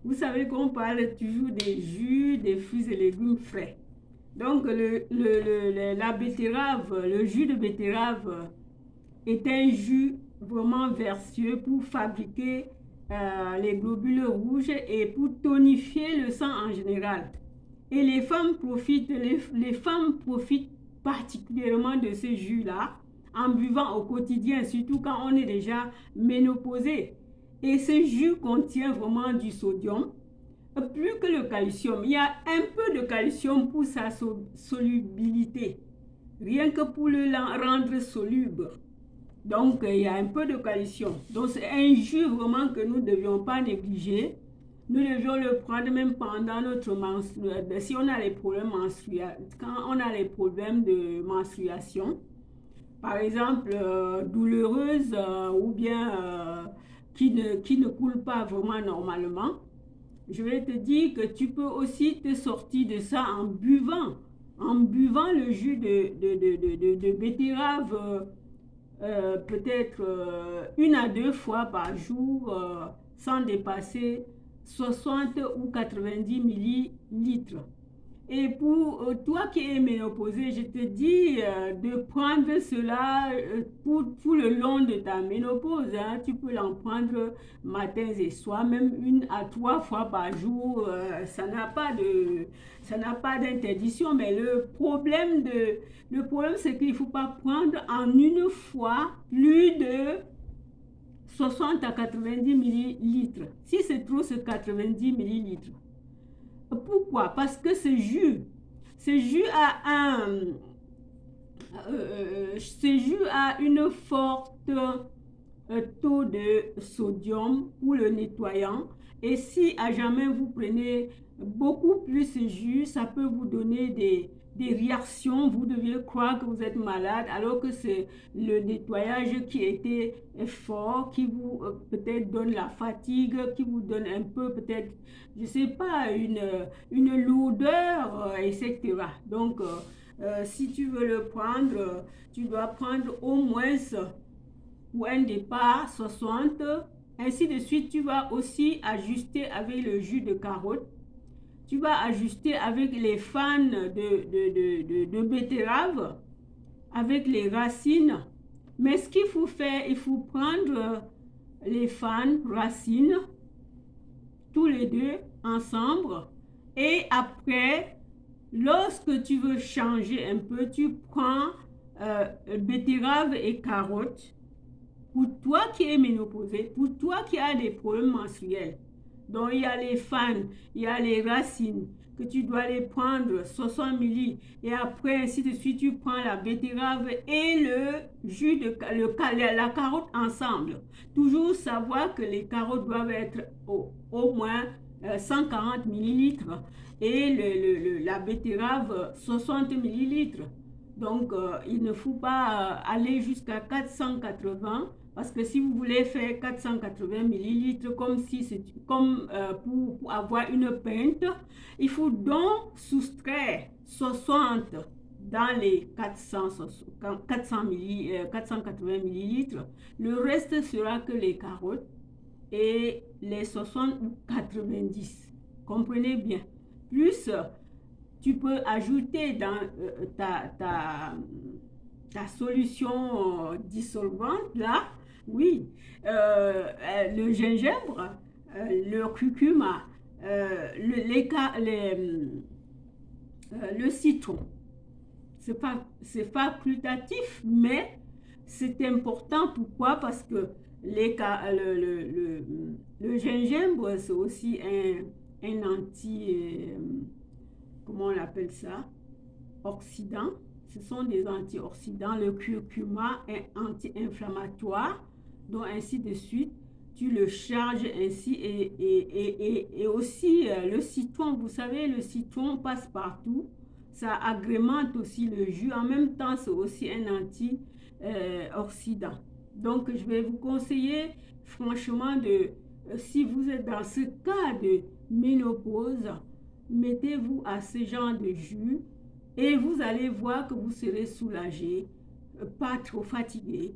Vous savez qu'on parle toujours des jus, des fruits et légumes frais. Donc, la betterave, le jus de betterave est un jus vraiment vertueux pour fabriquer les globules rouges et pour tonifier le sang en général. Et les femmes profitent particulièrement de ce jus-là en buvant au quotidien, surtout quand on est déjà ménopausé. Et ce jus contient vraiment du sodium, plus que le calcium. Il y a un peu de calcium pour sa solubilité, rien que pour le rendre soluble. Donc, il y a un peu de calcium. Donc, c'est un jus vraiment que nous ne devions pas négliger. Nous devions le prendre même pendant notre menstruation. Si on a les problèmes quand on a les problèmes de menstruation, par exemple, douloureuse ou bien qui ne coule pas vraiment normalement, je vais te dire que tu peux aussi te sortir de ça en buvant le jus de betterave peut-être 1 à 2 fois par jour sans dépasser 60 ou 90 millilitres. Et pour toi qui es ménopausé, je te dis de prendre cela pour le long de ta ménopause. Hein. Tu peux l'en prendre matin et soir, même 1 à 3 fois par jour. Ça n'a pas d'interdiction, mais le problème, c'est qu'il ne faut pas prendre en une fois plus de 60 à 90 millilitres. Si c'est trop, c'est 90 millilitres. Pourquoi? Parce que ce jus a une forte taux de sodium pour le nettoyant. Et si à jamais vous prenez beaucoup plus ce jus, ça peut vous donner des réactions. Vous deviez croire que vous êtes malade alors que c'est le nettoyage qui était fort, qui vous peut-être donne la fatigue, qui vous donne un peu peut-être, je sais pas, une lourdeur, etc. Donc, si tu veux le prendre, tu dois prendre au moins pour un départ 60. Ainsi de suite, tu vas aussi ajuster avec le jus de carotte. Tu vas ajuster avec les fans de betterave, avec les racines. Mais ce qu'il faut faire, il faut prendre les fans, racines, tous les deux ensemble. Et après, lorsque tu veux changer un peu, tu prends betterave et carotte. Pour toi qui es ménopausé, pour toi qui as des problèmes menstruels, donc il y a les fans, il y a les racines, que tu dois les prendre 60 ml, et après ainsi de suite, tu prends la betterave et le jus la carotte ensemble. Toujours savoir que les carottes doivent être au moins 140 ml et la betterave 60 ml. Donc, il ne faut pas aller jusqu'à 480 parce que si vous voulez faire 480 millilitres comme pour avoir une pinte, il faut donc soustraire 60 dans les 480 millilitres. Le reste sera que les carottes et les 60 ou 90. Comprenez bien. Plus, tu peux ajouter dans ta solution dissolvante là, oui, le gingembre, le curcuma, le citron. C'est facultatif, mais c'est important. Pourquoi? Parce que le gingembre, c'est aussi un anti... comment on appelle ça? Oxydant. Ce sont des antioxydants. Le curcuma est anti-inflammatoire. Donc, ainsi de suite. Tu le charges ainsi. Et aussi, le citron. Vous savez, le citron passe partout. Ça agrémente aussi le jus. En même temps, c'est aussi un anti-oxydant. Donc, je vais vous conseiller, franchement, si vous êtes dans ce cas de ménopause, mettez-vous à ce genre de jus et vous allez voir que vous serez soulagé, pas trop fatigué,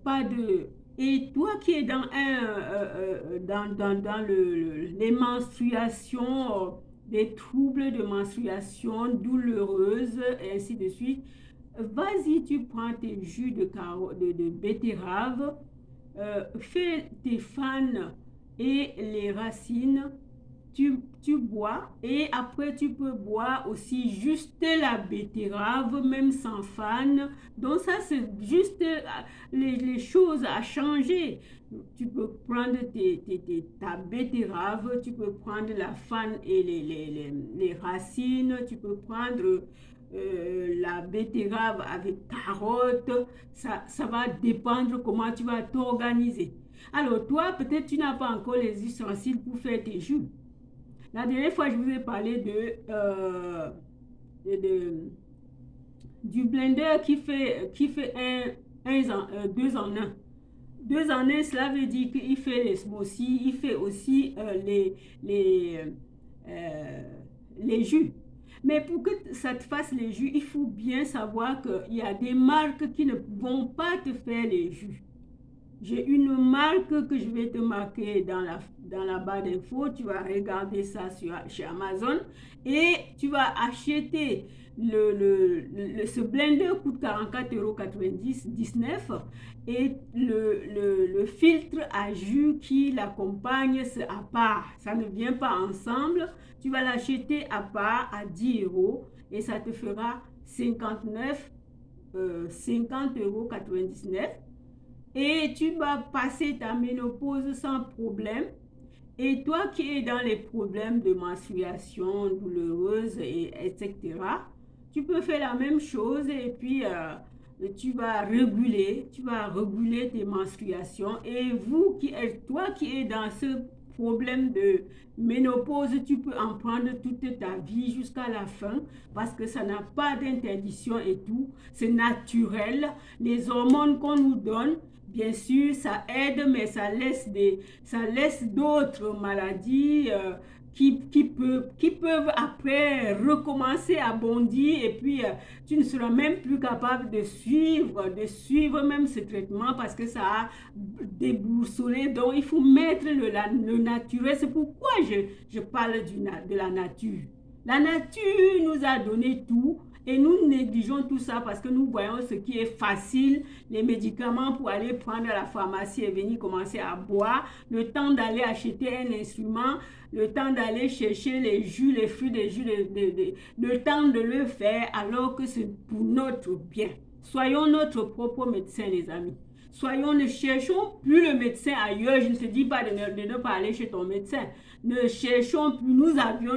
pas de Et toi qui es dans les menstruations, des troubles de menstruation douloureuses, et ainsi de suite, vas-y, tu prends tes jus de betterave, fais tes fans et les racines, tu bois et après tu peux boire aussi juste la betterave, même sans fan. Donc ça, c'est juste les choses à changer. Tu peux prendre ta betterave, tu peux prendre la fan et les racines, tu peux prendre la betterave avec carottes. Ça va dépendre comment tu vas t'organiser. Alors toi, peut-être tu n'as pas encore les ustensiles pour faire tes jus. La dernière fois, je vous ai parlé du blender qui fait deux en un. Deux en un, cela veut dire qu'il fait les smoothies, il fait aussi les, euh, les jus. Mais pour que ça te fasse les jus, il faut bien savoir qu'il y a des marques qui ne vont pas te faire les jus. J'ai une marque que je vais te marquer dans la barre d'infos. Tu vas regarder ça chez Amazon et tu vas acheter ce blender coûte 44,99 € et le filtre à jus qui l'accompagne, c'est à part. Ça ne vient pas ensemble. Tu vas l'acheter à part à 10 € et ça te fera 50,99 € et tu vas passer ta ménopause sans problème. Et toi qui es dans les problèmes de menstruation douloureuse, etc., tu peux faire la même chose et puis tu vas réguler tes menstruations. Et toi qui es dans ce problème de ménopause, tu peux en prendre toute ta vie jusqu'à la fin parce que ça n'a pas d'interdiction et tout. C'est naturel. Les hormones qu'on nous donne, bien sûr, ça aide, mais ça laisse d'autres maladies qui peuvent après recommencer à bondir et puis tu ne seras même plus capable de suivre même ce traitement parce que ça a déboussolé. Donc, il faut mettre le naturel. C'est pourquoi je parle de la nature. La nature nous a donné tout. Et nous négligeons tout ça parce que nous voyons ce qui est facile, les médicaments pour aller prendre à la pharmacie et venir commencer à boire, le temps d'aller acheter un instrument, le temps d'aller chercher les jus, les fruits des jus, le temps de le faire alors que c'est pour notre bien. Soyons notre propre médecin, les amis. Ne cherchons plus le médecin ailleurs. Je ne te dis pas de ne pas aller chez ton médecin. Ne cherchons plus. Nous avions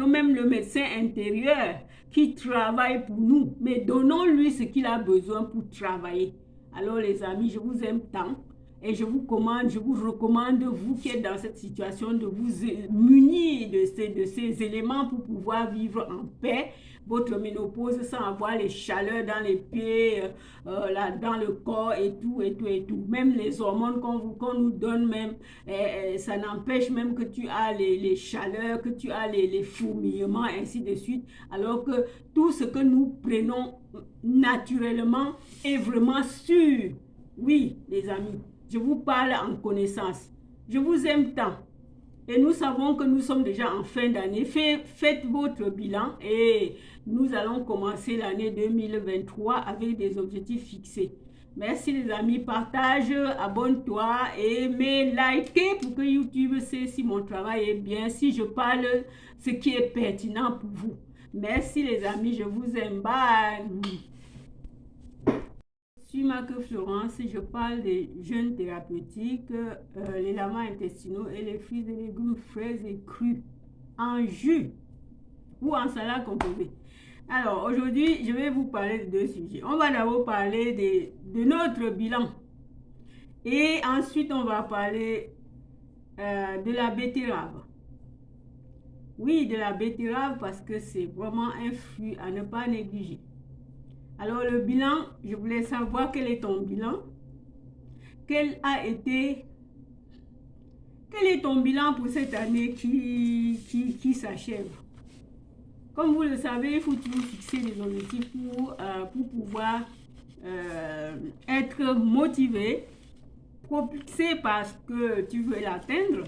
même le médecin intérieur qui travaille pour nous. Mais donnons-lui ce qu'il a besoin pour travailler. Alors les amis, je vous aime tant. Et je vous recommande, vous qui êtes dans cette situation, de vous munir de ces éléments pour pouvoir vivre en paix votre ménopause sans avoir les chaleurs dans les pieds, dans le corps et tout. Même les hormones qu'on nous donne, même, ça n'empêche même que tu as les chaleurs, que tu as les fourmillements, ainsi de suite. Alors que tout ce que nous prenons naturellement est vraiment sûr. Oui, les amis. Je vous parle en connaissance. Je vous aime tant. Et nous savons que nous sommes déjà en fin d'année. Faites votre bilan et nous allons commencer l'année 2023 avec des objectifs fixés. Merci les amis. Partage, abonne-toi et likez pour que YouTube sait si mon travail est bien, si je parle ce qui est pertinent pour vous. Merci les amis. Je vous aime. Bye. Je suis Marc Florence, je parle des jeûnes thérapeutiques, les lavements intestinaux et les fruits et légumes frais et crus en jus ou en salade composée. Alors aujourd'hui, je vais vous parler de deux sujets. On va d'abord parler de notre bilan et ensuite on va parler de la betterave. Oui, de la betterave parce que c'est vraiment un fruit à ne pas négliger. Alors le bilan, je voulais savoir quel est ton bilan. Quel est ton bilan pour cette année qui s'achève? Comme vous le savez, il faut toujours fixer des objectifs pour pouvoir être motivé, propulsé parce que tu veux l'atteindre.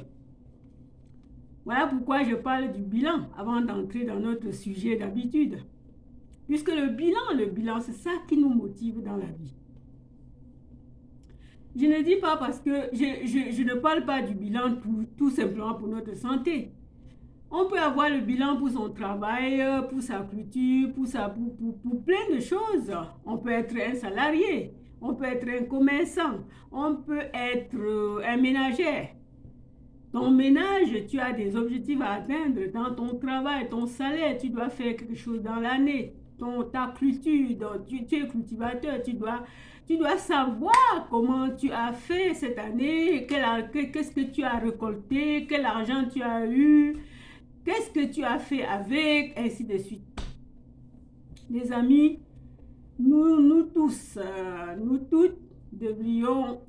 Voilà pourquoi je parle du bilan avant d'entrer dans notre sujet d'habitude. Puisque le bilan, c'est ça qui nous motive dans la vie. Je ne dis pas parce que je ne parle pas du bilan tout simplement pour notre santé. On peut avoir le bilan pour son travail, pour sa culture, pour plein de choses. On peut être un salarié, on peut être un commerçant, on peut être un ménagère. Ton ménage, tu as des objectifs à atteindre dans ton travail, ton salaire, tu dois faire quelque chose dans l'année. Ta culture, tu es cultivateur, tu dois savoir comment tu as fait cette année, qu'est-ce que tu as récolté, quel argent tu as eu, qu'est-ce que tu as fait avec, ainsi de suite. Les amis, nous tous, nous toutes devrions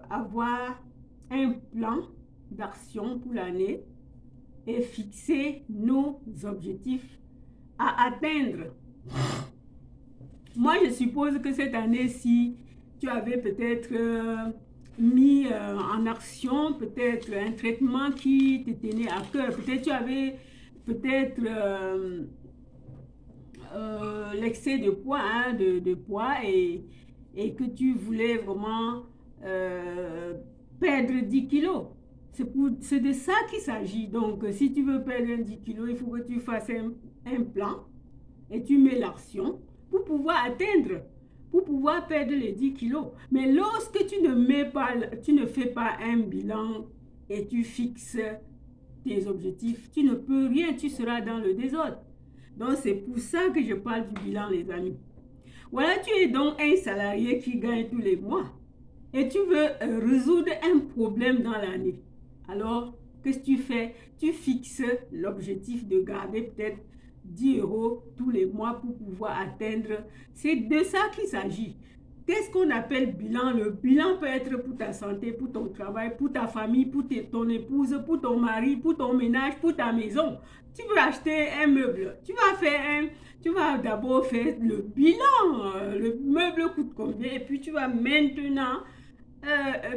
avoir un plan d'action pour l'année et fixer nos objectifs à atteindre. Moi, je suppose que cette année-ci, tu avais peut-être mis en action peut-être un traitement qui te tenait à cœur. Peut-être tu avais l'excès de poids, de poids et que tu voulais vraiment perdre 10 kilos. C'est de ça qu'il s'agit. Donc, si tu veux perdre 10 kilos, il faut que tu fasses un plan et tu mets l'action pour pouvoir atteindre, pour pouvoir perdre les 10 kilos. Mais lorsque tu ne fais pas un bilan et tu fixes tes objectifs, tu ne peux rien, tu seras dans le désordre. Donc, c'est pour ça que je parle du bilan, les amis. Voilà, tu es donc un salarié qui gagne tous les mois et tu veux résoudre un problème dans l'année. Alors, qu'est-ce que tu fais? Tu fixes l'objectif de garder peut-être 10 € tous les mois pour pouvoir atteindre. C'est de ça qu'il s'agit. Qu'est-ce qu'on appelle bilan? Le bilan peut être pour ta santé, pour ton travail, pour ta famille, pour ton épouse, pour ton mari, pour ton ménage, pour ta maison. Tu veux acheter un meuble. Tu vas d'abord faire le bilan. Le meuble coûte combien? Et puis tu vas maintenant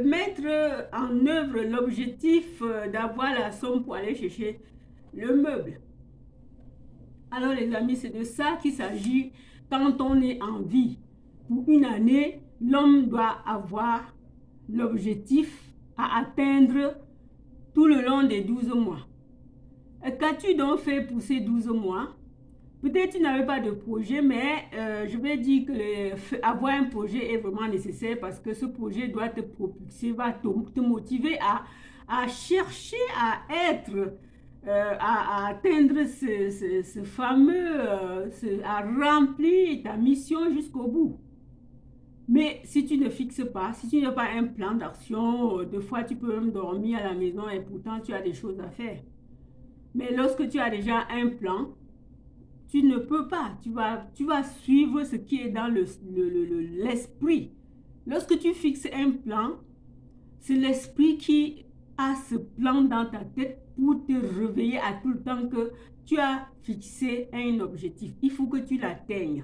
mettre en œuvre l'objectif d'avoir la somme pour aller chercher le meuble. Alors les amis, c'est de ça qu'il s'agit quand on est en vie. Pour une année, l'homme doit avoir l'objectif à atteindre tout le long des 12 mois. Qu'as-tu donc fait pour ces 12 mois? Peut-être tu n'avais pas de projet, mais je vais dire que avoir un projet est vraiment nécessaire parce que ce projet doit te propulser, va te motiver à chercher à être, à atteindre ce fameux, à remplir ta mission jusqu'au bout. Mais si tu ne fixes pas, si tu n'as pas un plan d'action, des fois tu peux même dormir à la maison et pourtant tu as des choses à faire. Mais lorsque tu as déjà un plan, tu ne peux pas. Tu vas suivre ce qui est dans l'esprit. Lorsque tu fixes un plan, c'est l'esprit qui a ce plan dans ta tête pour te réveiller à tout le temps que tu as fixé un objectif. Il faut que tu l'atteignes.